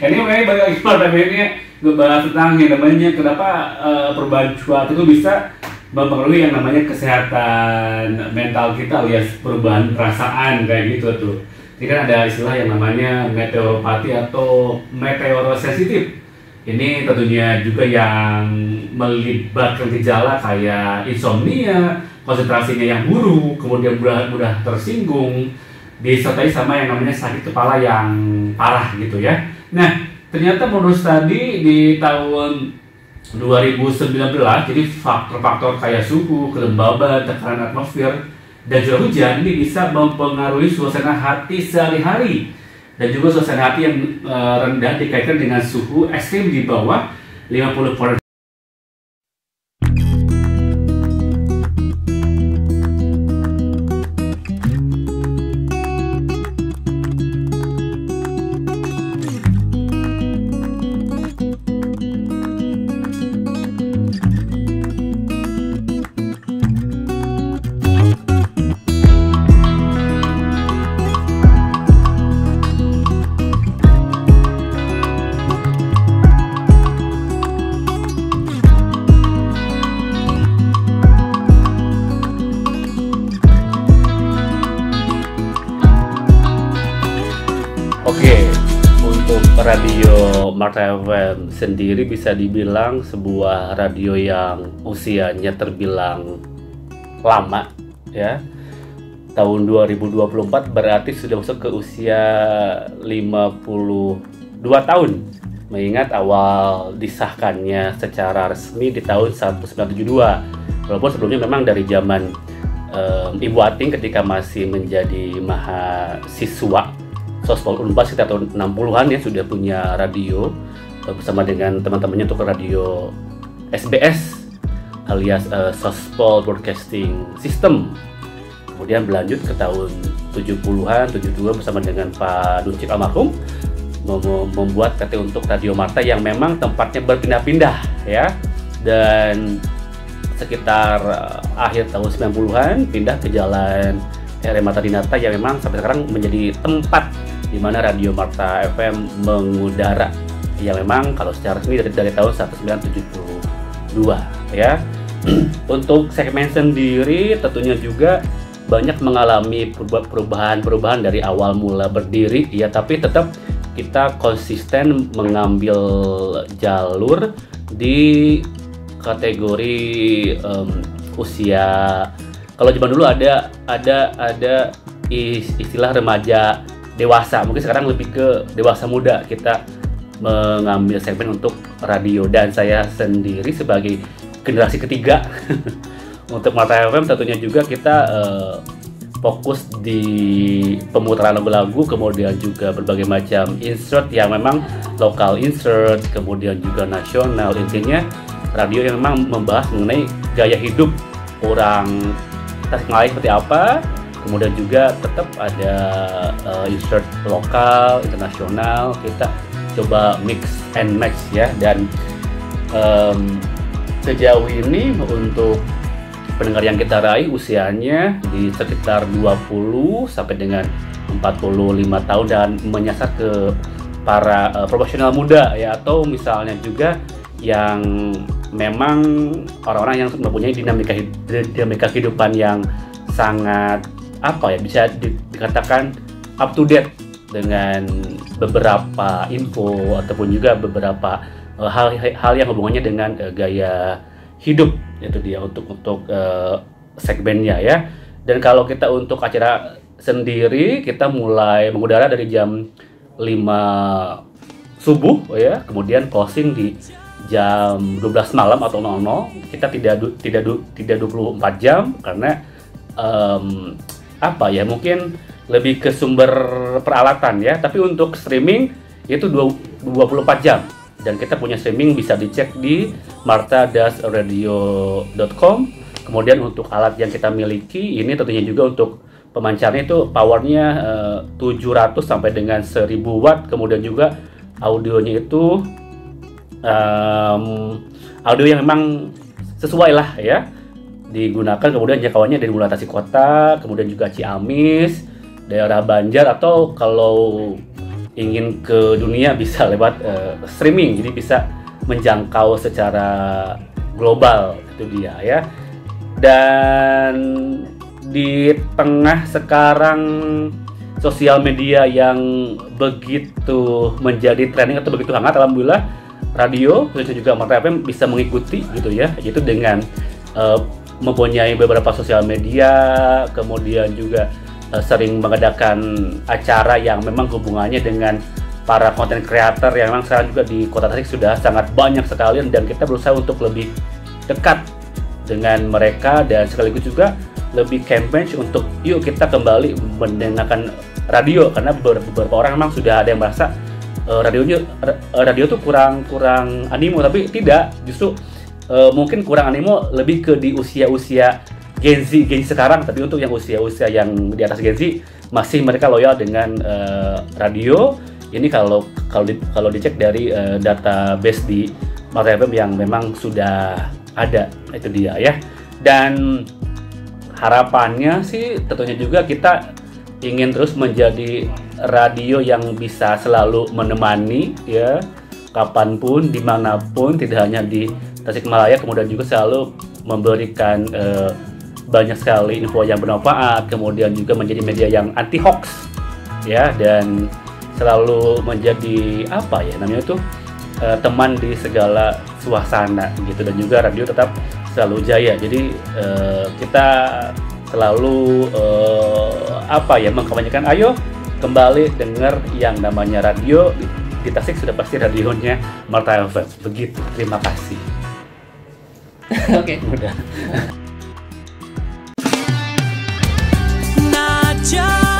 Ini banyak ekspor, tapi ini ngebahas tentang yang namanya kenapa perubahan cuaca itu bisa mempengaruhi yang namanya kesehatan mental kita alias perubahan perasaan kayak gitu tuh. Ini kan ada istilah yang namanya meteoropati atau meteorosensitif. Ini tentunya juga yang melibatkan gejala kayak insomnia, konsentrasinya yang buruk, kemudian mudah tersinggung, disertai sama yang namanya sakit kepala yang parah gitu ya. Nah, ternyata menurut studi di tahun 2019, jadi faktor-faktor kayak suhu, kelembaban, tekanan atmosfer, dan juga hujan ini bisa mempengaruhi suasana hati sehari-hari. Dan juga suasana hati yang rendah dikaitkan dengan suhu ekstrim di bawah 50 Fahrenheit. Oke, untuk radio Marta FM sendiri bisa dibilang sebuah radio yang usianya terbilang lama ya. Tahun 2024 berarti sudah masuk ke usia 52 tahun. Mengingat awal disahkannya secara resmi di tahun 1972. Walaupun sebelumnya memang dari zaman Ibu Ating ketika masih menjadi mahasiswa Sospol Unpad sekitar tahun 60-an ya sudah punya radio bersama dengan teman-temannya untuk radio SBS alias Sospol Broadcasting System. Kemudian berlanjut ke tahun 70-an, 72 bersama dengan Pak Duncik almarhum membuat PT untuk Radio Marta yang memang tempatnya berpindah-pindah ya. Dan sekitar akhir tahun 90-an pindah ke Jalan RM Marta Dinata yang memang sampai sekarang menjadi tempat di mana Radio Marta FM mengudara yang memang kalau secara resmi dari tahun 1972 ya. Untuk segmen sendiri tentunya juga banyak mengalami perubahan dari awal mula berdiri ya, tapi tetap kita konsisten mengambil jalur di kategori usia. Kalau zaman dulu ada istilah remaja dewasa, mungkin sekarang lebih ke dewasa muda. Kita mengambil segmen untuk radio dan saya sendiri sebagai generasi ketiga untuk Marta FM tentunya juga kita fokus di pemutaran lagu-lagu, kemudian juga berbagai macam insert yang memang lokal insert, kemudian juga nasional. Intinya radio yang memang membahas mengenai gaya hidup orang Tasikmalaya seperti apa. Kemudian juga tetap ada insert lokal, internasional. Kita coba mix and match ya. Dan sejauh ini untuk pendengar yang kita raih usianya di sekitar 20 sampai dengan 45 tahun dan menyasar ke para profesional muda ya, atau misalnya juga yang memang orang-orang yang mempunyai dinamika kehidupan yang sangat bisa dikatakan up to date dengan beberapa info ataupun juga beberapa hal yang hubungannya dengan gaya hidup. Itu dia untuk segmennya ya. Dan kalau kita untuk acara sendiri kita mulai mengudara dari jam 5 subuh ya, kemudian closing di jam 12 malam atau 00. Kita tidak 24 jam karena mungkin lebih ke sumber peralatan ya. Tapi untuk streaming itu 24 jam. Dan kita punya streaming bisa dicek di marta-radio.com. Kemudian untuk alat yang kita miliki ini tentunya juga untuk pemancarnya itu powernya 700 sampai dengan 1000 watt. Kemudian juga audionya itu audio yang memang sesuai lah ya digunakan. Kemudian jangkauannya dari mulai Tasikota, kemudian juga Ciamis, daerah Banjar, atau kalau ingin ke dunia bisa lewat streaming, jadi bisa menjangkau secara global, itu dia ya. Dan di tengah sekarang sosial media yang begitu menjadi trending atau begitu hangat, alhamdulillah radio khususnya juga Marta FM bisa mengikuti gitu ya, yaitu dengan mempunyai beberapa sosial media, kemudian juga sering mengadakan acara yang memang hubungannya dengan para content creator yang memang sekarang juga di Kota Tasik sudah sangat banyak sekali, dan kita berusaha untuk lebih dekat dengan mereka dan sekaligus juga lebih campaign untuk yuk kita kembali mendengarkan radio, karena beberapa orang memang sudah ada yang merasa radio tuh kurang animo, tapi tidak, justru mungkin kurang animo lebih ke di usia Gen Z sekarang, tapi untuk yang usia yang di atas Gen Z masih mereka loyal dengan radio. Ini kalau dicek dari database di Marta FM yang memang sudah ada, itu dia ya. Dan harapannya sih tentunya juga kita ingin terus menjadi radio yang bisa selalu menemani ya, kapanpun, dimanapun, tidak hanya di Tasikmalaya, kemudian juga selalu memberikan banyak sekali info yang bermanfaat, kemudian juga menjadi media yang anti hoax ya, dan selalu menjadi apa ya namanya itu teman di segala suasana gitu, dan juga radio tetap selalu jaya. Jadi kita selalu mengkampanyekan ayo kembali dengar yang namanya radio di Tasik, sudah pasti radionya Marta FM. Begitu. Terima kasih. Oke. Udah. Not just